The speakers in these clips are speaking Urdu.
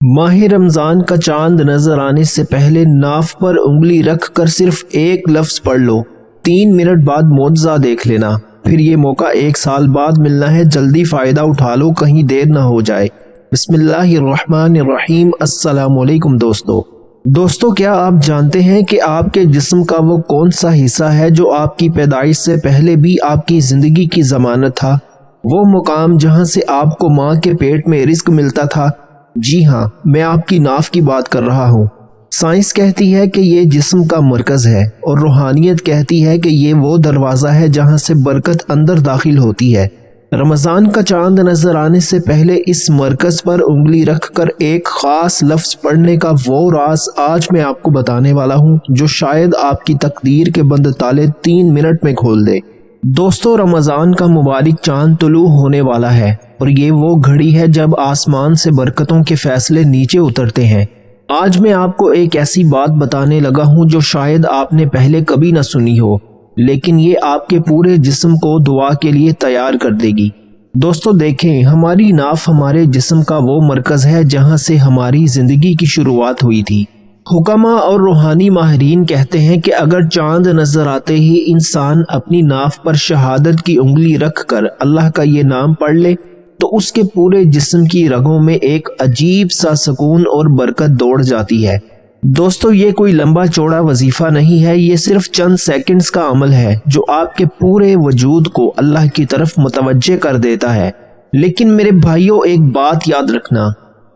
ماہ رمضان کا چاند نظر آنے سے پہلے ناف پر انگلی رکھ کر صرف ایک لفظ پڑھ لو، 3 منٹ بعد معجزہ دیکھ لینا۔ پھر یہ موقع 1 سال بعد ملنا ہے، جلدی فائدہ اٹھا لو، کہیں دیر نہ ہو جائے۔ بسم اللہ الرحمن الرحیم۔ السلام علیکم دوستو، کیا آپ جانتے ہیں کہ آپ کے جسم کا وہ کون سا حصہ ہے جو آپ کی پیدائش سے پہلے بھی آپ کی زندگی کی ضمانت تھا؟ وہ مقام جہاں سے آپ کو ماں کے پیٹ میں رزق ملتا تھا؟ جی ہاں، میں آپ کی ناف کی بات کر رہا ہوں۔ سائنس کہتی ہے کہ یہ جسم کا مرکز ہے، اور روحانیت کہتی ہے کہ یہ وہ دروازہ ہے جہاں سے برکت اندر داخل ہوتی ہے۔ رمضان کا چاند نظر آنے سے پہلے اس مرکز پر انگلی رکھ کر ایک خاص لفظ پڑھنے کا وہ راز آج میں آپ کو بتانے والا ہوں جو شاید آپ کی تقدیر کے بند تالے 3 منٹ میں کھول دے۔ دوستو، رمضان کا مبارک چاند طلوع ہونے والا ہے، اور یہ وہ گھڑی ہے جب آسمان سے برکتوں کے فیصلے نیچے اترتے ہیں۔ آج میں آپ کو ایک ایسی بات بتانے لگا ہوں جو شاید آپ نے پہلے کبھی نہ سنی ہو، لیکن یہ آپ کے پورے جسم کو دعا کے لیے تیار کر دے گی۔ دوستو دیکھیں، ہماری ناف ہمارے جسم کا وہ مرکز ہے جہاں سے ہماری زندگی کی شروعات ہوئی تھی۔ حکماء اور روحانی ماہرین کہتے ہیں کہ اگر چاند نظر آتے ہی انسان اپنی ناف پر شہادت کی انگلی رکھ کر اللہ کا یہ نام پڑھ لے تو اس کے پورے جسم کی رگوں میں ایک عجیب سا سکون اور برکت دوڑ جاتی ہے۔ دوستو، یہ کوئی لمبا چوڑا وظیفہ نہیں ہے، یہ صرف چند سیکنڈز کا عمل ہے جو آپ کے پورے وجود کو اللہ کی طرف متوجہ کر دیتا ہے۔ لیکن میرے بھائیوں، ایک بات یاد رکھنا،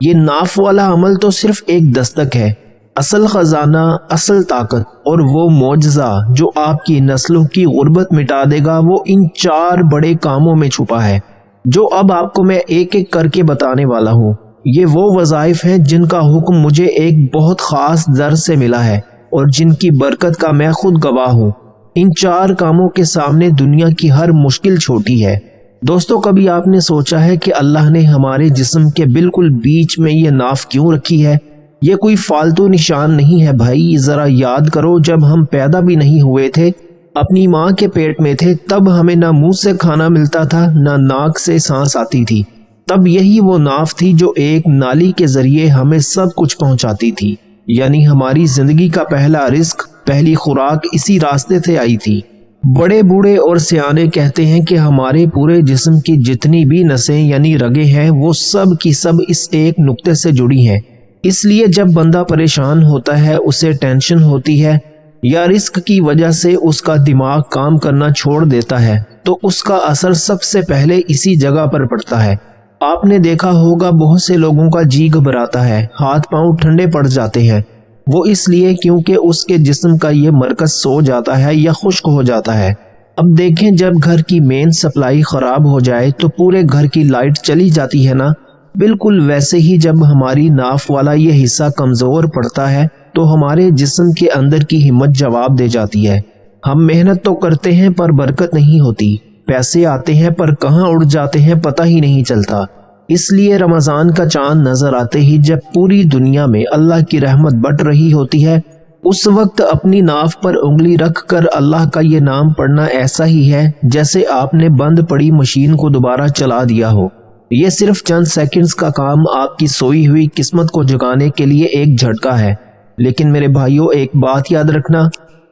یہ ناف والا عمل تو صرف ایک دستک ہے۔ اصل خزانہ، اصل طاقت اور وہ معجزہ جو آپ کی نسلوں کی غربت مٹا دے گا، وہ ان 4 بڑے کاموں میں چھپا ہے جو اب آپ کو میں ایک ایک کر کے بتانے والا ہوں۔ یہ وہ وظائف ہیں جن کا حکم مجھے ایک بہت خاص در سے ملا ہے اور جن کی برکت کا میں خود گواہ ہوں۔ ان 4 کاموں کے سامنے دنیا کی ہر مشکل چھوٹی ہے۔ دوستو، کبھی آپ نے سوچا ہے کہ اللہ نے ہمارے جسم کے بالکل بیچ میں یہ ناف کیوں رکھی ہے؟ یہ کوئی فالتو نشان نہیں ہے بھائی، ذرا یاد کرو، جب ہم پیدا بھی نہیں ہوئے تھے، اپنی ماں کے پیٹ میں تھے، تب ہمیں نہ منہ سے کھانا ملتا تھا نہ ناک سے سانس آتی تھی۔ تب یہی وہ ناف تھی جو ایک نالی کے ذریعے ہمیں سب کچھ پہنچاتی تھی، یعنی ہماری زندگی کا پہلا رزق، پہلی خوراک اسی راستے سے آئی تھی۔ بڑے بوڑھے اور سیانے کہتے ہیں کہ ہمارے پورے جسم کی جتنی بھی نسیں یعنی رگیں ہیں، وہ سب کی سب اس ایک نقطے سے جڑی ہیں۔ اس لیے جب بندہ پریشان ہوتا ہے، اسے ٹینشن ہوتی ہے یا رزق کی وجہ سے اس کا دماغ کام کرنا چھوڑ دیتا ہے، تو اس کا اثر سب سے پہلے اسی جگہ پر پڑتا ہے۔ آپ نے دیکھا ہوگا بہت سے لوگوں کا جی گھبراتا ہے، ہاتھ پاؤں ٹھنڈے پڑ جاتے ہیں، وہ اس لیے کیونکہ اس کے جسم کا یہ مرکز سو جاتا ہے یا خشک ہو جاتا ہے۔ اب دیکھیں، جب گھر کی مین سپلائی خراب ہو جائے تو پورے گھر کی لائٹ چلی جاتی ہے نا، بالکل ویسے ہی جب ہماری ناف والا یہ حصہ کمزور پڑتا ہے تو ہمارے جسم کے اندر کی ہمت جواب دے جاتی ہے۔ ہم محنت تو کرتے ہیں پر برکت نہیں ہوتی، پیسے آتے ہیں پر کہاں اڑ جاتے ہیں پتہ ہی نہیں چلتا۔ اس لیے رمضان کا چاند نظر آتے ہی جب پوری دنیا میں اللہ کی رحمت بٹ رہی ہوتی ہے، اس وقت اپنی ناف پر انگلی رکھ کر اللہ کا یہ نام پڑھنا ایسا ہی ہے جیسے آپ نے بند پڑی مشین کو دوبارہ چلا دیا ہو۔ یہ صرف چند سیکنڈز کا کام آپ کی سوئی ہوئی قسمت کو جگانے کے لیے ایک جھٹکا ہے۔ لیکن میرے بھائیوں، ایک بات یاد رکھنا،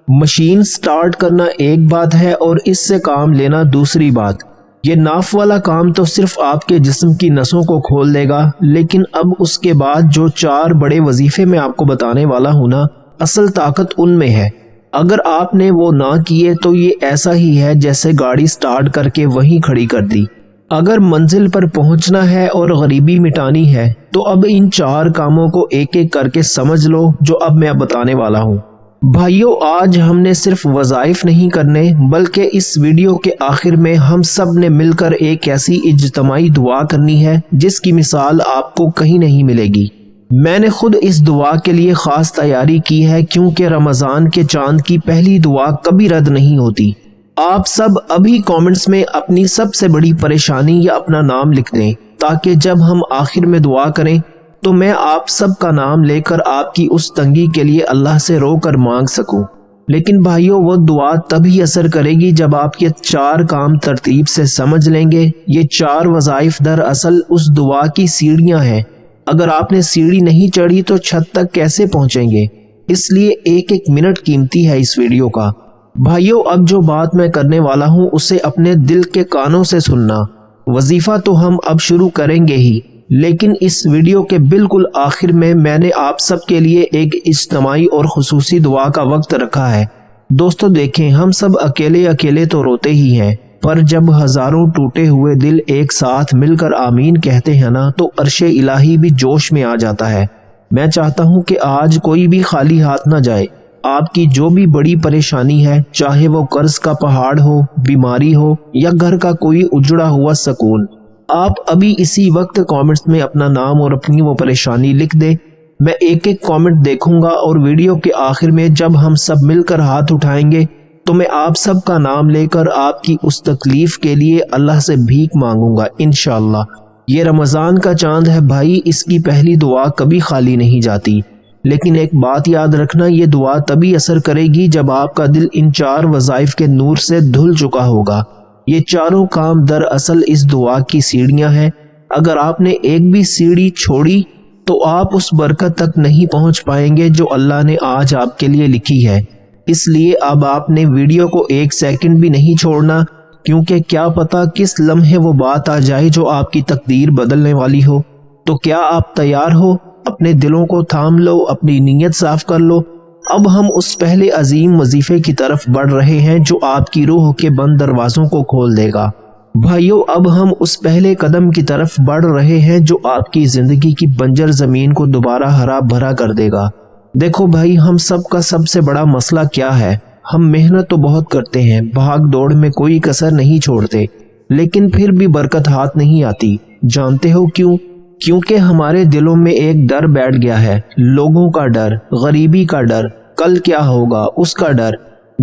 مشین سٹارٹ کرنا ایک بات ہے اور اس سے کام لینا دوسری بات۔ یہ ناف والا کام تو صرف آپ کے جسم کی نسوں کو کھول دے گا، لیکن اب اس کے بعد جو 4 بڑے وظیفے میں آپ کو بتانے والا ہوں نا، اصل طاقت ان میں ہے۔ اگر آپ نے وہ نہ کیے تو یہ ایسا ہی ہے جیسے گاڑی سٹارٹ کر کے وہیں کھڑی کر دی۔ اگر منزل پر پہنچنا ہے اور غریبی مٹانی ہے تو اب ان 4 کاموں کو ایک ایک کر کے سمجھ لو جو اب میں بتانے والا ہوں۔ بھائیو، آج ہم نے صرف وظائف نہیں کرنے، بلکہ اس ویڈیو کے آخر میں ہم سب نے مل کر ایک ایسی اجتماعی دعا کرنی ہے جس کی مثال آپ کو کہیں نہیں ملے گی۔ میں نے خود اس دعا کے لیے خاص تیاری کی ہے کیونکہ رمضان کے چاند کی پہلی دعا کبھی رد نہیں ہوتی۔ آپ سب ابھی کامنٹس میں اپنی سب سے بڑی پریشانی یا اپنا نام لکھ دیں تاکہ جب ہم آخر میں دعا کریں تو میں آپ سب کا نام لے کر آپ کی اس تنگی کے لیے اللہ سے رو کر مانگ سکوں۔ لیکن بھائیوں، وہ دعا تبھی اثر کرے گی جب آپ یہ 4 کام ترتیب سے سمجھ لیں گے۔ یہ 4 وظائف دراصل اس دعا کی سیڑھیاں ہیں اگر آپ نے سیڑھی نہیں چڑھی تو چھت تک کیسے پہنچیں گے؟ اس لیے ایک ایک منٹ قیمتی ہے اس ویڈیو کا۔ بھائیو، اب جو بات میں کرنے والا ہوں اسے اپنے دل کے کانوں سے سننا۔ وظیفہ تو ہم اب شروع کریں گے ہی، لیکن اس ویڈیو کے بالکل آخر میں نے آپ سب کے لیے ایک اجتماعی اور خصوصی دعا کا وقت رکھا ہے۔ دوستو دیکھیں، ہم سب اکیلے اکیلے تو روتے ہی ہیں، پر جب ہزاروں ٹوٹے ہوئے دل ایک ساتھ مل کر آمین کہتے ہیں نا تو عرش الہی بھی جوش میں آ جاتا ہے۔ میں چاہتا ہوں کہ آج کوئی بھی خالی ہاتھ نہ جائے۔ آپ کی جو بھی بڑی پریشانی ہے، چاہے وہ قرض کا پہاڑ ہو، بیماری ہو یا گھر کا کوئی اجڑا ہوا سکون، آپ ابھی اسی وقت کامنٹس میں اپنا نام اور اپنی وہ پریشانی لکھ دیں۔ میں ایک ایک کامنٹ دیکھوں گا اور ویڈیو کے آخر میں جب ہم سب مل کر ہاتھ اٹھائیں گے تو میں آپ سب کا نام لے کر آپ کی اس تکلیف کے لیے اللہ سے بھیک مانگوں گا انشاءاللہ۔ یہ رمضان کا چاند ہے بھائی، اس کی پہلی دعا کبھی خالی نہیں جاتی، لیکن ایک بات یاد رکھنا، یہ دعا تبھی اثر کرے گی جب آپ کا دل ان 4 وظائف کے نور سے دھل چکا ہوگا۔ یہ چاروں کام دراصل اس دعا کی سیڑھیاں ہیں۔ اگر آپ نے ایک بھی سیڑھی چھوڑی تو آپ اس برکت تک نہیں پہنچ پائیں گے جو اللہ نے آج آپ کے لیے لکھی ہے۔ اس لیے اب آپ نے ویڈیو کو 1 سیکنڈ بھی نہیں چھوڑنا، کیونکہ کیا پتا کس لمحے وہ بات آ جائے جو آپ کی تقدیر بدلنے والی ہو۔ تو کیا آپ تیار ہو؟ اپنے دلوں کو تھام لو، اپنی نیت صاف کر لو۔ اب ہم اس پہلے عظیم وظیفے کی طرف بڑھ رہے ہیں جو آپ کی روح کے بند دروازوں کو کھول دے گا۔ بھائیو، اب ہم اس پہلے قدم کی طرف بڑھ رہے ہیں جو آپ کی زندگی کی بنجر زمین کو دوبارہ ہرا بھرا کر دے گا۔ دیکھو بھائی، ہم سب کا سب سے بڑا مسئلہ کیا ہے؟ ہم محنت تو بہت کرتے ہیں، بھاگ دوڑ میں کوئی کسر نہیں چھوڑتے، لیکن پھر بھی برکت ہاتھ نہیں آتی۔ جانتے ہو کیوں؟ کیونکہ ہمارے دلوں میں ایک ڈر بیٹھ گیا ہے، لوگوں کا ڈر، غریبی کا ڈر، کل کیا ہوگا اس کا ڈر۔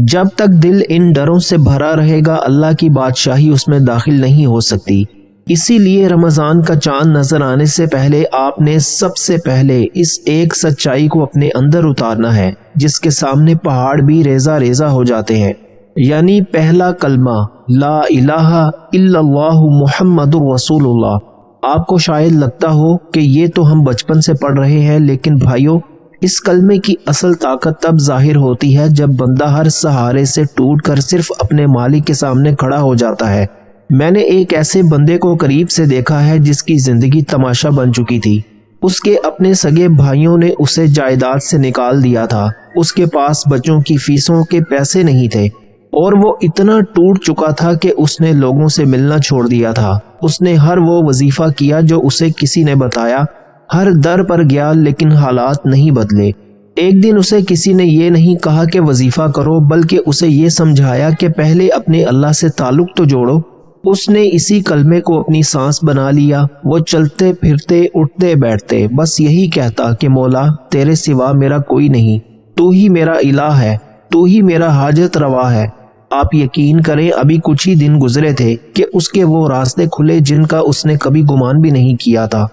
جب تک دل ان ڈروں سے بھرا رہے گا، اللہ کی بادشاہی اس میں داخل نہیں ہو سکتی۔ اسی لیے رمضان کا چاند نظر آنے سے پہلے آپ نے سب سے پہلے اس ایک سچائی کو اپنے اندر اتارنا ہے جس کے سامنے پہاڑ بھی ریزہ ریزہ ہو جاتے ہیں، یعنی پہلا کلمہ لا الہ الا اللہ محمد رسول اللہ۔ آپ کو شاید لگتا ہو کہ یہ تو ہم بچپن سے پڑھ رہے ہیں، لیکن بھائیو، اس کلمے کی اصل طاقت تب ظاہر ہوتی ہے جب بندہ ہر سہارے سے ٹوٹ کر صرف اپنے مالک کے سامنے کھڑا ہو جاتا ہے۔ میں نے ایک ایسے بندے کو قریب سے دیکھا ہے جس کی زندگی تماشا بن چکی تھی۔ اس کے اپنے سگے بھائیوں نے اسے جائیداد سے نکال دیا تھا، اس کے پاس بچوں کی فیسوں کے پیسے نہیں تھے، اور وہ اتنا ٹوٹ چکا تھا کہ اس نے لوگوں سے ملنا چھوڑ دیا تھا۔ اس نے ہر وہ وظیفہ کیا جو اسے کسی نے بتایا، ہر در پر گیا، لیکن حالات نہیں بدلے۔ ایک دن اسے کسی نے یہ نہیں کہا کہ وظیفہ کرو، بلکہ اسے یہ سمجھایا کہ پہلے اپنے اللہ سے تعلق تو جوڑو۔ اس نے اسی کلمے کو اپنی سانس بنا لیا۔ وہ چلتے پھرتے اٹھتے بیٹھتے بس یہی کہتا کہ مولا، تیرے سوا میرا کوئی نہیں، تو ہی میرا الہ ہے، تو ہی میرا حاجت روا ہے۔ آپ یقین کریں، ابھی کچھ ہی دن گزرے تھے کہ اس کے وہ راستے کھلے جن کا اس نے کبھی گمان بھی نہیں کیا تھا۔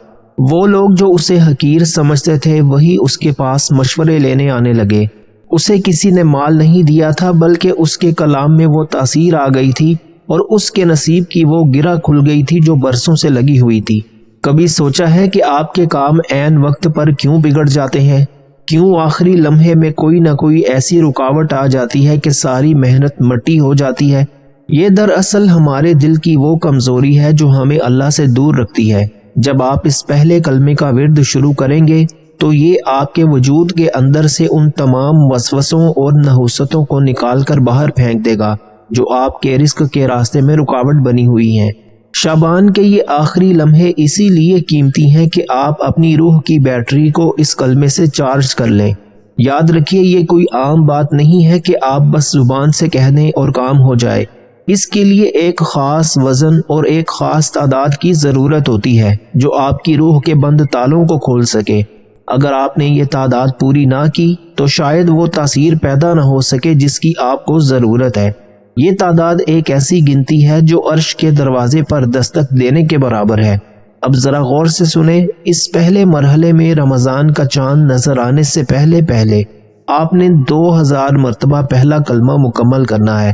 وہ لوگ جو اسے حقیر سمجھتے تھے وہی اس کے پاس مشورے لینے آنے لگے۔ اسے کسی نے مال نہیں دیا تھا، بلکہ اس کے کلام میں وہ تاثیر آ گئی تھی، اور اس کے نصیب کی وہ گرہ کھل گئی تھی جو برسوں سے لگی ہوئی تھی۔ کبھی سوچا ہے کہ آپ کے کام عین وقت پر کیوں بگڑ جاتے ہیں؟ کیوں آخری لمحے میں کوئی نہ کوئی ایسی رکاوٹ آ جاتی ہے کہ ساری محنت مٹی ہو جاتی ہے؟ یہ دراصل ہمارے دل کی وہ کمزوری ہے جو ہمیں اللہ سے دور رکھتی ہے۔ جب آپ اس پہلے کلمے کا ورد شروع کریں گے تو یہ آپ کے وجود کے اندر سے ان تمام وسوسوں اور نحوستوں کو نکال کر باہر پھینک دے گا جو آپ کے رزق کے راستے میں رکاوٹ بنی ہوئی ہیں۔ شعبان کے یہ آخری لمحے اسی لیے قیمتی ہیں کہ آپ اپنی روح کی بیٹری کو اس کلمے سے چارج کر لیں۔ یاد رکھیے، یہ کوئی عام بات نہیں ہے کہ آپ بس زبان سے کہہ دیں اور کام ہو جائے۔ اس کے لیے ایک خاص وزن اور ایک خاص تعداد کی ضرورت ہوتی ہے جو آپ کی روح کے بند تالوں کو کھول سکے۔ اگر آپ نے یہ تعداد پوری نہ کی تو شاید وہ تاثیر پیدا نہ ہو سکے جس کی آپ کو ضرورت ہے۔ یہ تعداد ایک ایسی گنتی ہے جو عرش کے دروازے پر دستک دینے کے برابر ہے۔ اب ذرا غور سے سنیں، اس پہلے مرحلے میں رمضان کا چاند نظر آنے سے پہلے آپ نے 2000 مرتبہ پہلا کلمہ مکمل کرنا ہے۔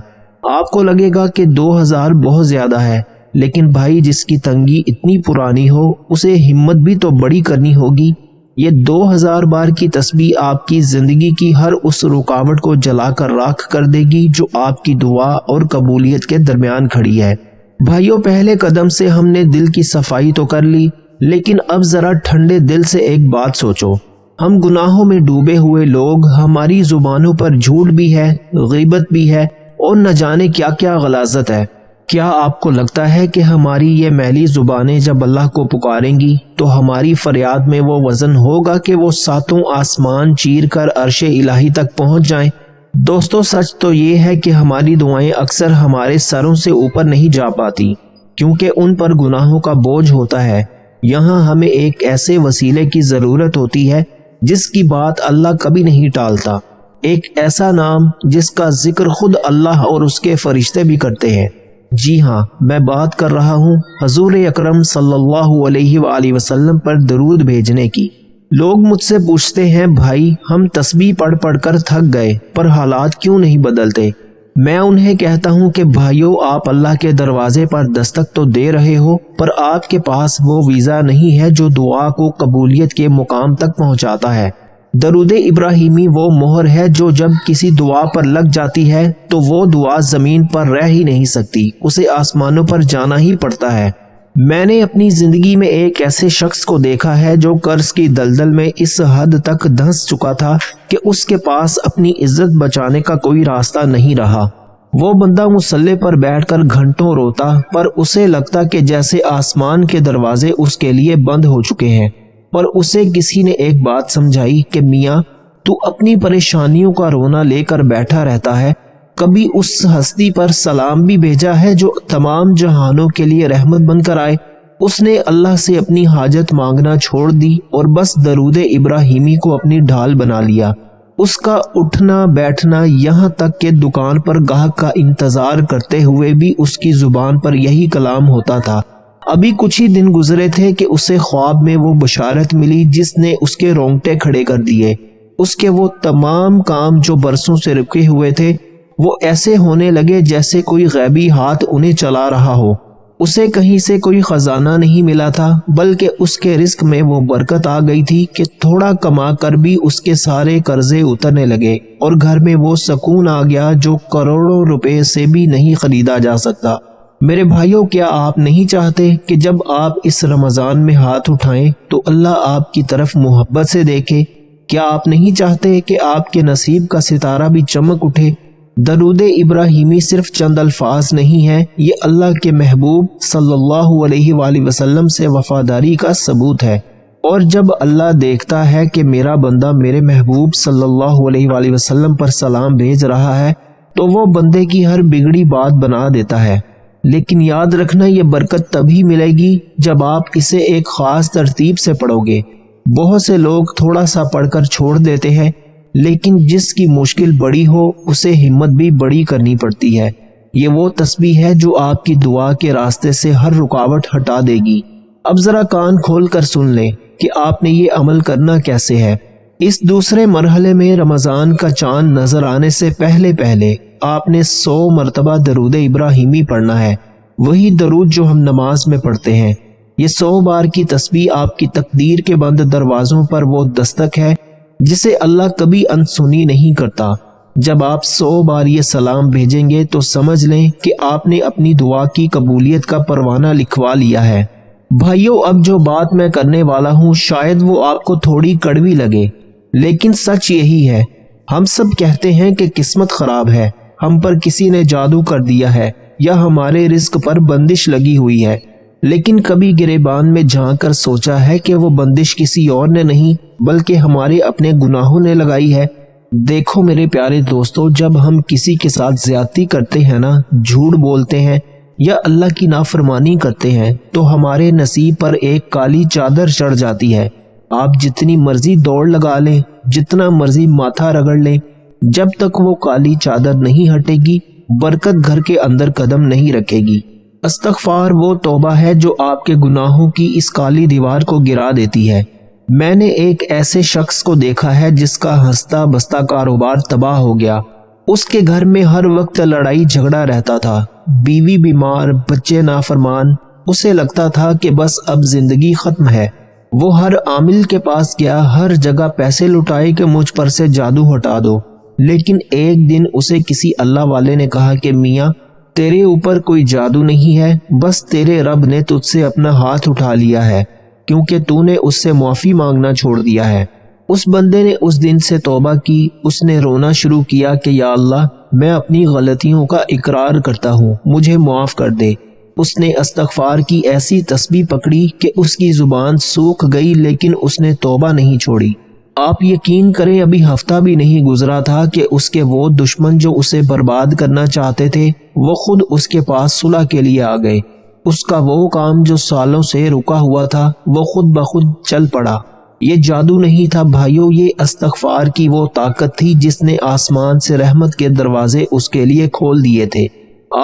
آپ کو لگے گا کہ 2000 بہت زیادہ ہے، لیکن بھائی جس کی تنگی اتنی پرانی ہو اسے ہمت بھی تو بڑی کرنی ہوگی۔ یہ 2000 بار کی تسبیح آپ کی زندگی کی ہر اس رکاوٹ کو جلا کر راکھ کر دے گی جو آپ کی دعا اور قبولیت کے درمیان کھڑی ہے۔ بھائیوں، پہلے قدم سے ہم نے دل کی صفائی تو کر لی، لیکن اب ذرا ٹھنڈے دل سے ایک بات سوچو۔ ہم گناہوں میں ڈوبے ہوئے لوگ، ہماری زبانوں پر جھوٹ بھی ہے، غیبت بھی ہے اور نہ جانے کیا کیا غلاظت ہے۔ کیا آپ کو لگتا ہے کہ ہماری یہ میلی زبانیں جب اللہ کو پکاریں گی تو ہماری فریاد میں وہ وزن ہوگا کہ وہ 7 آسمان چیر کر عرش الہی تک پہنچ جائیں؟ دوستو، سچ تو یہ ہے کہ ہماری دعائیں اکثر ہمارے سروں سے اوپر نہیں جا پاتی، کیونکہ ان پر گناہوں کا بوجھ ہوتا ہے۔ یہاں ہمیں ایک ایسے وسیلے کی ضرورت ہوتی ہے جس کی بات اللہ کبھی نہیں ٹالتا، ایک ایسا نام جس کا ذکر خود اللہ اور اس کے فرشتے بھی کرتے ہیں۔ جی ہاں، میں بات کر رہا ہوں حضور اکرم صلی اللہ علیہ وآلہ وسلم پر درود بھیجنے کی۔ لوگ مجھ سے پوچھتے ہیں، بھائی ہم تسبیح پڑھ پڑھ کر تھک گئے پر حالات کیوں نہیں بدلتے؟ میں انہیں کہتا ہوں کہ بھائیو، آپ اللہ کے دروازے پر دستک تو دے رہے ہو، پر آپ کے پاس وہ ویزا نہیں ہے جو دعا کو قبولیت کے مقام تک پہنچاتا ہے۔ درود ابراہیمی وہ مہر ہے جو جب کسی دعا پر لگ جاتی ہے تو وہ دعا زمین پر رہ ہی نہیں سکتی، اسے آسمانوں پر جانا ہی پڑتا ہے۔ میں نے اپنی زندگی میں ایک ایسے شخص کو دیکھا ہے جو قرض کی دلدل میں اس حد تک دھنس چکا تھا کہ اس کے پاس اپنی عزت بچانے کا کوئی راستہ نہیں رہا۔ وہ بندہ مصلی پر بیٹھ کر گھنٹوں روتا، پر اسے لگتا کہ جیسے آسمان کے دروازے اس کے لیے بند ہو چکے ہیں۔ پر اسے کسی نے ایک بات سمجھائی کہ میاں، تو اپنی پریشانیوں کا رونا لے کر بیٹھا رہتا ہے، کبھی اس ہستی پر سلام بھی بھیجا ہے جو تمام جہانوں کے لیے رحمت بن کر آئے؟ اس نے اللہ سے اپنی حاجت مانگنا چھوڑ دی اور بس درود ابراہیمی کو اپنی ڈھال بنا لیا۔ اس کا اٹھنا بیٹھنا، یہاں تک کہ دکان پر گاہک کا انتظار کرتے ہوئے بھی اس کی زبان پر یہی کلام ہوتا تھا۔ ابھی کچھ ہی دن گزرے تھے کہ اسے خواب میں وہ بشارت ملی جس نے اس کے رونگٹے کھڑے کر دیے۔ اس کے وہ تمام کام جو برسوں سے رکے ہوئے تھے وہ ایسے ہونے لگے جیسے کوئی غیبی ہاتھ انہیں چلا رہا ہو۔ اسے کہیں سے کوئی خزانہ نہیں ملا تھا، بلکہ اس کے رزق میں وہ برکت آ گئی تھی کہ تھوڑا کما کر بھی اس کے سارے قرضے اترنے لگے اور گھر میں وہ سکون آ گیا جو کروڑوں روپے سے بھی نہیں خریدا جا سکتا۔ میرے بھائیوں، کیا آپ نہیں چاہتے کہ جب آپ اس رمضان میں ہاتھ اٹھائیں تو اللہ آپ کی طرف محبت سے دیکھے؟ کیا آپ نہیں چاہتے کہ آپ کے نصیب کا ستارہ بھی چمک اٹھے؟ درود ابراہیمی صرف چند الفاظ نہیں ہے، یہ اللہ کے محبوب صلی اللہ علیہ وآلہ وسلم سے وفاداری کا ثبوت ہے۔ اور جب اللہ دیکھتا ہے کہ میرا بندہ میرے محبوب صلی اللہ علیہ وآلہ وسلم پر سلام بھیج رہا ہے تو وہ بندے کی ہر بگڑی بات بنا دیتا ہے۔ لیکن یاد رکھنا، یہ برکت تبھی ملے گی جب آپ اسے ایک خاص ترتیب سے پڑھو گے۔ بہت سے لوگ تھوڑا سا پڑھ کر چھوڑ دیتے ہیں، لیکن جس کی مشکل بڑی ہو اسے ہمت بھی بڑی کرنی پڑتی ہے۔ یہ وہ تسبیح ہے جو آپ کی دعا کے راستے سے ہر رکاوٹ ہٹا دے گی۔ اب ذرا کان کھول کر سن لیں کہ آپ نے یہ عمل کرنا کیسے ہے۔ اس دوسرے مرحلے میں رمضان کا چاند نظر آنے سے پہلے آپ نے 100 مرتبہ درود ابراہیمی پڑھنا ہے، وہی درود جو ہم نماز میں پڑھتے ہیں۔ یہ 100 بار کی تسبیح آپ کی تقدیر کے بند دروازوں پر وہ دستک ہے جسے اللہ کبھی انسنی نہیں کرتا۔ جب آپ 100 بار یہ سلام بھیجیں گے تو سمجھ لیں کہ آپ نے اپنی دعا کی قبولیت کا پروانہ لکھوا لیا ہے۔ بھائیو، اب جو بات میں کرنے والا ہوں شاید وہ آپ کو تھوڑی کڑوی لگے، لیکن سچ یہی ہے۔ ہم سب کہتے ہیں کہ قسمت خراب ہے، ہم پر کسی نے جادو کر دیا ہے یا ہمارے رزق پر بندش لگی ہوئی ہے، لیکن کبھی گریبان میں جھانک کر سوچا ہے کہ وہ بندش کسی اور نے نہیں بلکہ ہمارے اپنے گناہوں نے لگائی ہے؟ دیکھو میرے پیارے دوستو، جب ہم کسی کے ساتھ زیادتی کرتے ہیں نا، جھوٹ بولتے ہیں یا اللہ کی نافرمانی کرتے ہیں تو ہمارے نصیب پر ایک کالی چادر چڑھ جاتی ہے۔ آپ جتنی مرضی دوڑ لگا لیں، جتنا مرضی ماتھا رگڑ لیں، جب تک وہ کالی چادر نہیں ہٹے گی برکت گھر کے اندر قدم نہیں رکھے گی۔ استغفار وہ توبہ ہے جو آپ کے گناہوں کی اس کالی دیوار کو گرا دیتی ہے۔ میں نے ایک ایسے شخص کو دیکھا ہے جس کا ہنستا بستا کاروبار تباہ ہو گیا۔ اس کے گھر میں ہر وقت لڑائی جھگڑا رہتا تھا، بیوی بیمار، بچے نافرمان۔ اسے لگتا تھا کہ بس اب زندگی ختم ہے۔ وہ ہر عامل کے پاس گیا، ہر جگہ پیسے لٹائے کہ مجھ پر سے جادو ہٹا دو، لیکن ایک دن اسے کسی اللہ والے نے کہا کہ میاں تیرے اوپر کوئی جادو نہیں ہے، بس تیرے رب نے تجھ سے اپنا ہاتھ اٹھا لیا ہے کیونکہ تو نے اس سے معافی مانگنا چھوڑ دیا ہے۔ اس بندے نے اس دن سے توبہ کی۔ اس نے رونا شروع کیا کہ یا اللہ، میں اپنی غلطیوں کا اقرار کرتا ہوں، مجھے معاف کر دے۔ اس نے استغفار کی ایسی تسبیح پکڑی کہ اس کی زبان سوکھ گئی، لیکن اس نے توبہ نہیں چھوڑی۔ آپ یقین کریں ابھی ہفتہ بھی نہیں گزرا تھا کہ اس کے وہ دشمن جو اسے برباد کرنا چاہتے تھے وہ خود اس کے پاس صلح کے لیے آ گئے۔ اس کا وہ کام جو سالوں سے رکا ہوا تھا وہ خود بخود چل پڑا۔ یہ جادو نہیں تھا بھائیو، یہ استغفار کی وہ طاقت تھی جس نے آسمان سے رحمت کے دروازے اس کے لیے کھول دیے تھے۔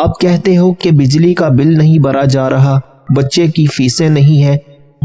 آپ کہتے ہو کہ بجلی کا بل نہیں بھرا جا رہا، بچے کی فیسیں نہیں ہیں۔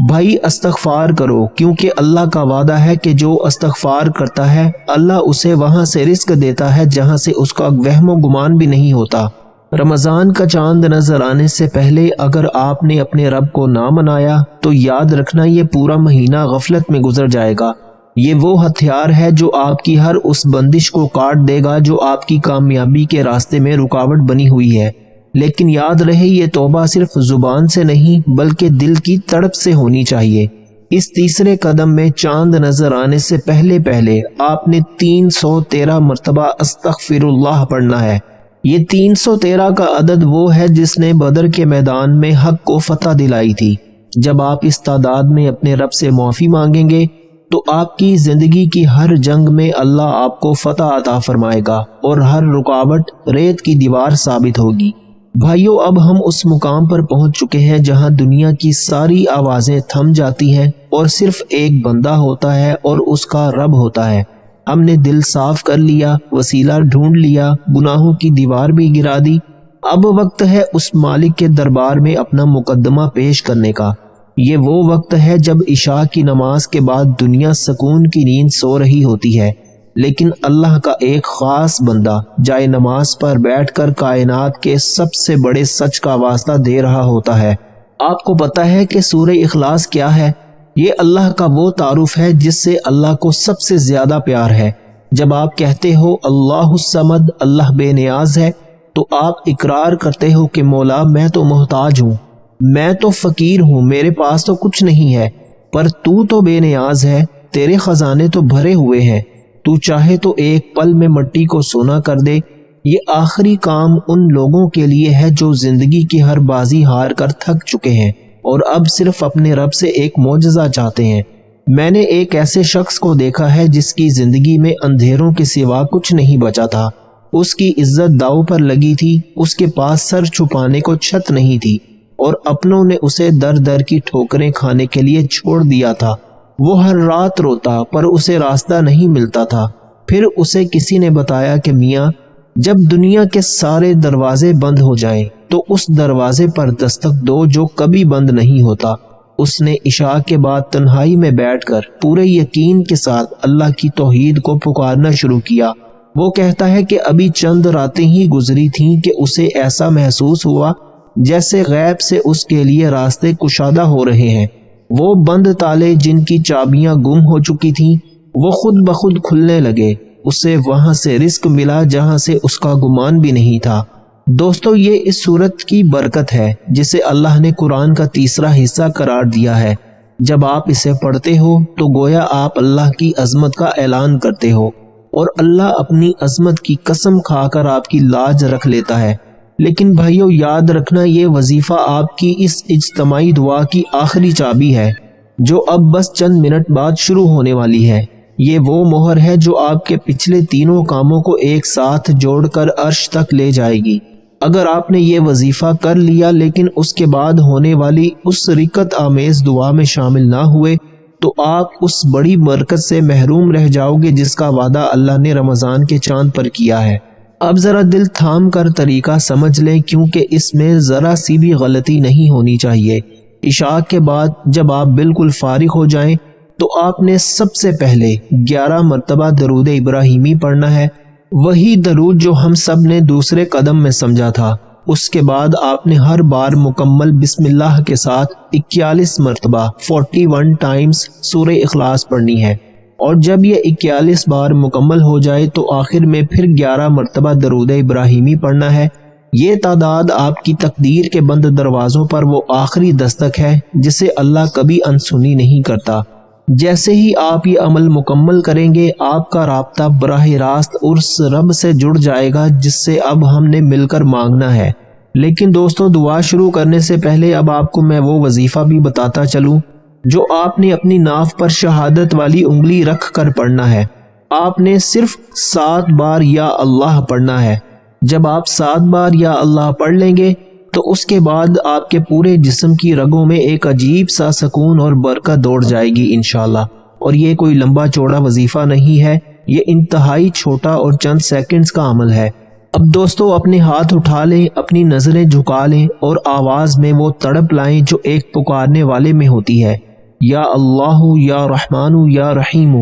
بھائی استغفار کرو، کیونکہ اللہ کا وعدہ ہے کہ جو استغفار کرتا ہے اللہ اسے وہاں سے رزق دیتا ہے جہاں سے اس کا وہم و گمان بھی نہیں ہوتا۔ رمضان کا چاند نظر آنے سے پہلے اگر آپ نے اپنے رب کو نہ منایا تو یاد رکھنا یہ پورا مہینہ غفلت میں گزر جائے گا۔ یہ وہ ہتھیار ہے جو آپ کی ہر اس بندش کو کاٹ دے گا جو آپ کی کامیابی کے راستے میں رکاوٹ بنی ہوئی ہے۔ لیکن یاد رہے یہ توبہ صرف زبان سے نہیں بلکہ دل کی تڑپ سے ہونی چاہیے۔ اس تیسرے قدم میں چاند نظر آنے سے پہلے آپ نے 313 مرتبہ استغفر اللہ پڑھنا ہے۔ یہ 313 کا عدد وہ ہے جس نے بدر کے میدان میں حق کو فتح دلائی تھی۔ جب آپ اس تعداد میں اپنے رب سے معافی مانگیں گے تو آپ کی زندگی کی ہر جنگ میں اللہ آپ کو فتح عطا فرمائے گا اور ہر رکاوٹ ریت کی دیوار ثابت ہوگی۔ بھائیو اب ہم اس مقام پر پہنچ چکے ہیں جہاں دنیا کی ساری آوازیں تھم جاتی ہیں اور صرف ایک بندہ ہوتا ہے اور اس کا رب ہوتا ہے۔ ہم نے دل صاف کر لیا، وسیلہ ڈھونڈ لیا، گناہوں کی دیوار بھی گرا دی۔ اب وقت ہے اس مالک کے دربار میں اپنا مقدمہ پیش کرنے کا۔ یہ وہ وقت ہے جب عشاء کی نماز کے بعد دنیا سکون کی نیند سو رہی ہوتی ہے، لیکن اللہ کا ایک خاص بندہ جائے نماز پر بیٹھ کر کائنات کے سب سے بڑے سچ کا واسطہ دے رہا ہوتا ہے۔ آپ کو پتہ ہے کہ سورہ اخلاص کیا ہے؟ یہ اللہ کا وہ تعارف ہے جس سے اللہ کو سب سے زیادہ پیار ہے۔ جب آپ کہتے ہو اللہ الصمد، اللہ بے نیاز ہے، تو آپ اقرار کرتے ہو کہ مولا میں تو محتاج ہوں، میں تو فقیر ہوں، میرے پاس تو کچھ نہیں ہے، پر تو بے نیاز ہے، تیرے خزانے تو بھرے ہوئے ہیں، تو چاہے تو ایک پل میں مٹی کو سونا کر دے۔ یہ آخری کام ان لوگوں کے لیے ہے جو زندگی کی ہر بازی ہار کر تھک چکے ہیں اور اب صرف اپنے رب سے ایک معجزہ چاہتے ہیں۔ میں نے ایک ایسے شخص کو دیکھا ہے جس کی زندگی میں اندھیروں کے سوا کچھ نہیں بچا تھا۔ اس کی عزت داؤ پر لگی تھی، اس کے پاس سر چھپانے کو چھت نہیں تھی اور اپنوں نے اسے در در کی ٹھوکریں کھانے کے لیے چھوڑ دیا تھا۔ وہ ہر رات روتا پر اسے راستہ نہیں ملتا تھا۔ پھر اسے کسی نے بتایا کہ میاں جب دنیا کے سارے دروازے بند ہو جائیں تو اس دروازے پر دستک دو جو کبھی بند نہیں ہوتا۔ اس نے عشاء کے بعد تنہائی میں بیٹھ کر پورے یقین کے ساتھ اللہ کی توحید کو پکارنا شروع کیا۔ وہ کہتا ہے کہ ابھی چند راتیں ہی گزری تھیں کہ اسے ایسا محسوس ہوا جیسے غیب سے اس کے لیے راستے کشادہ ہو رہے ہیں۔ وہ بند تالے جن کی چابیاں گم ہو چکی تھیں وہ خود بخود کھلنے لگے۔ اسے وہاں سے رزق ملا جہاں سے اس کا گمان بھی نہیں تھا۔ دوستو یہ اس سورت کی برکت ہے جسے اللہ نے قرآن کا تیسرا حصہ قرار دیا ہے۔ جب آپ اسے پڑھتے ہو تو گویا آپ اللہ کی عظمت کا اعلان کرتے ہو اور اللہ اپنی عظمت کی قسم کھا کر آپ کی لاج رکھ لیتا ہے۔ لیکن بھائیو یاد رکھنا یہ وظیفہ آپ کی اس اجتماعی دعا کی آخری چابی ہے جو اب بس چند منٹ بعد شروع ہونے والی ہے۔ یہ وہ مہر ہے جو آپ کے پچھلے تینوں کاموں کو ایک ساتھ جوڑ کر عرش تک لے جائے گی۔ اگر آپ نے یہ وظیفہ کر لیا لیکن اس کے بعد ہونے والی اس رکت آمیز دعا میں شامل نہ ہوئے تو آپ اس بڑی برکت سے محروم رہ جاؤ گے جس کا وعدہ اللہ نے رمضان کے چاند پر کیا ہے۔ اب ذرا دل تھام کر طریقہ سمجھ لیں کیونکہ اس میں ذرا سی بھی غلطی نہیں ہونی چاہیے۔ عشاء کے بعد جب آپ بالکل فارغ ہو جائیں تو آپ نے سب سے پہلے 11 مرتبہ درود ابراہیمی پڑھنا ہے۔ وہی درود جو ہم سب نے دوسرے قدم میں سمجھا تھا۔ اس کے بعد آپ نے ہر بار مکمل بسم اللہ کے ساتھ 41 مرتبہ 41 ٹائمز سورہ اخلاص پڑھنی ہے، اور جب یہ 41 بار مکمل ہو جائے تو آخر میں پھر 11 مرتبہ درود ابراہیمی پڑھنا ہے۔ یہ تعداد آپ کی تقدیر کے بند دروازوں پر وہ آخری دستک ہے جسے اللہ کبھی انسنی نہیں کرتا۔ جیسے ہی آپ یہ عمل مکمل کریں گے، آپ کا رابطہ براہ راست اس رب سے جڑ جائے گا جس سے اب ہم نے مل کر مانگنا ہے۔ لیکن دوستو، دعا شروع کرنے سے پہلے اب آپ کو میں وہ وظیفہ بھی بتاتا چلوں جو آپ نے اپنی ناف پر شہادت والی انگلی رکھ کر پڑھنا ہے۔ آپ نے صرف 7 بار یا اللہ پڑھنا ہے۔ جب آپ 7 بار یا اللہ پڑھ لیں گے تو اس کے بعد آپ کے پورے جسم کی رگوں میں ایک عجیب سا سکون اور برکت دوڑ جائے گی انشاءاللہ۔ اور یہ کوئی لمبا چوڑا وظیفہ نہیں ہے، یہ انتہائی چھوٹا اور چند سیکنڈز کا عمل ہے۔ اب دوستو، اپنے ہاتھ اٹھا لیں، اپنی نظریں جھکا لیں اور آواز میں وہ تڑپ لائیں جو ایک پکارنے والے میں ہوتی ہے۔ یا اللہ، یا رحمان، یا رحیم۔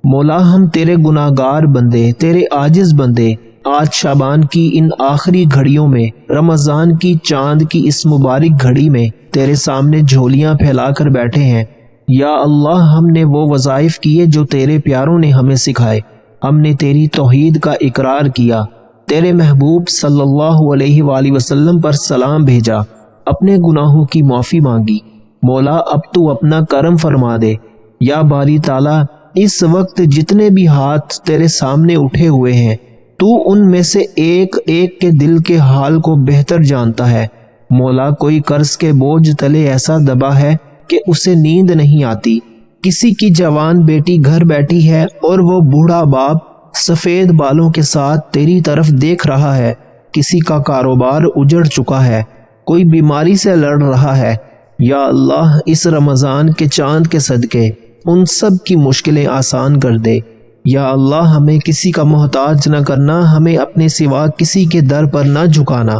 مولا، ہم تیرے گناہگار بندے، تیرے عاجز بندے، آج شعبان کی ان آخری گھڑیوں میں، رمضان کی چاند کی اس مبارک گھڑی میں تیرے سامنے جھولیاں پھیلا کر بیٹھے ہیں۔ یا اللہ، ہم نے وہ وظائف کیے جو تیرے پیاروں نے ہمیں سکھائے، ہم نے تیری توحید کا اقرار کیا، تیرے محبوب صلی اللہ علیہ وآلہ وسلم پر سلام بھیجا، اپنے گناہوں کی معافی مانگی۔ مولا، اب تو اپنا کرم فرما دے۔ یا باری تعالیٰ، اس وقت جتنے بھی ہاتھ تیرے سامنے اٹھے ہوئے ہیں، تو ان میں سے ایک ایک کے دل کے حال کو بہتر جانتا ہے۔ مولا، کوئی قرض کے بوجھ تلے ایسا دبا ہے کہ اسے نیند نہیں آتی، کسی کی جوان بیٹی گھر بیٹھی ہے اور وہ بوڑھا باپ سفید بالوں کے ساتھ تیری طرف دیکھ رہا ہے، کسی کا کاروبار اجڑ چکا ہے، کوئی بیماری سے لڑ رہا ہے۔ یا اللہ، اس رمضان کے چاند کے صدقے ان سب کی مشکلیں آسان کر دے۔ یا اللہ، ہمیں کسی کا محتاج نہ کرنا، ہمیں اپنے سوا کسی کے در پر نہ جھکانا۔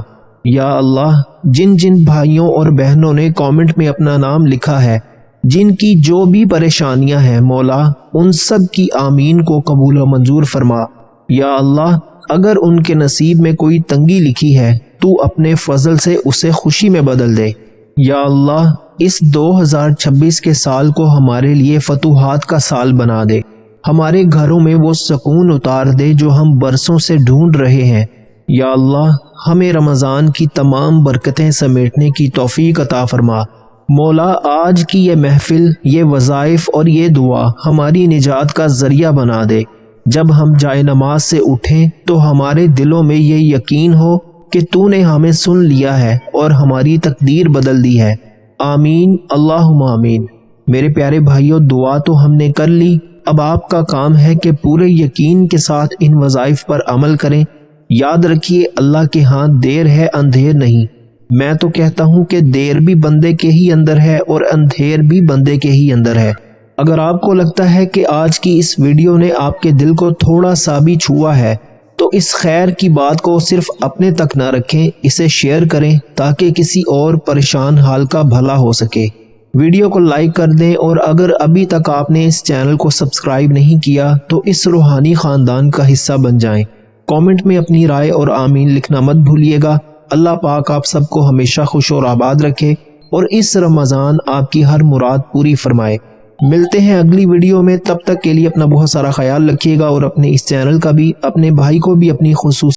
یا اللہ، جن جن بھائیوں اور بہنوں نے کامنٹ میں اپنا نام لکھا ہے، جن کی جو بھی پریشانیاں ہیں، مولا ان سب کی آمین کو قبول و منظور فرما۔ یا اللہ، اگر ان کے نصیب میں کوئی تنگی لکھی ہے تو اپنے فضل سے اسے خوشی میں بدل دے۔ یا اللہ، اس 2026 کے سال کو ہمارے لیے فتوحات کا سال بنا دے، ہمارے گھروں میں وہ سکون اتار دے جو ہم برسوں سے ڈھونڈ رہے ہیں۔ یا اللہ، ہمیں رمضان کی تمام برکتیں سمیٹنے کی توفیق عطا فرما۔ مولا، آج کی یہ محفل، یہ وظائف اور یہ دعا ہماری نجات کا ذریعہ بنا دے۔ جب ہم جائے نماز سے اٹھیں تو ہمارے دلوں میں یہ یقین ہو کہ تو نے ہمیں سن لیا ہے اور ہماری تقدیر بدل دی ہے۔ آمین، اللہم آمین۔ میرے پیارے بھائیوں، دعا تو ہم نے کر لی، اب آپ کا کام ہے کہ پورے یقین کے ساتھ ان وظائف پر عمل کریں۔ یاد رکھیے، اللہ کے ہاں دیر ہے، اندھیر نہیں۔ میں تو کہتا ہوں کہ دیر بھی بندے کے ہی اندر ہے اور اندھیر بھی بندے کے ہی اندر ہے۔ اگر آپ کو لگتا ہے کہ آج کی اس ویڈیو نے آپ کے دل کو تھوڑا سا بھی چھوا ہے تو اس خیر کی بات کو صرف اپنے تک نہ رکھیں، اسے شیئر کریں تاکہ کسی اور پریشان حال کا بھلا ہو سکے۔ ویڈیو کو لائک کر دیں، اور اگر ابھی تک آپ نے اس چینل کو سبسکرائب نہیں کیا تو اس روحانی خاندان کا حصہ بن جائیں۔ کامنٹ میں اپنی رائے اور آمین لکھنا مت بھولیے گا۔ اللہ پاک آپ سب کو ہمیشہ خوش اور آباد رکھے اور اس رمضان آپ کی ہر مراد پوری فرمائے۔ ملتے ہیں اگلی ویڈیو میں، تب تک کے لیے اپنا بہت سارا خیال رکھیے گا اور اپنے اس چینل کا بھی، اپنے بھائی کو بھی اپنی خصوصی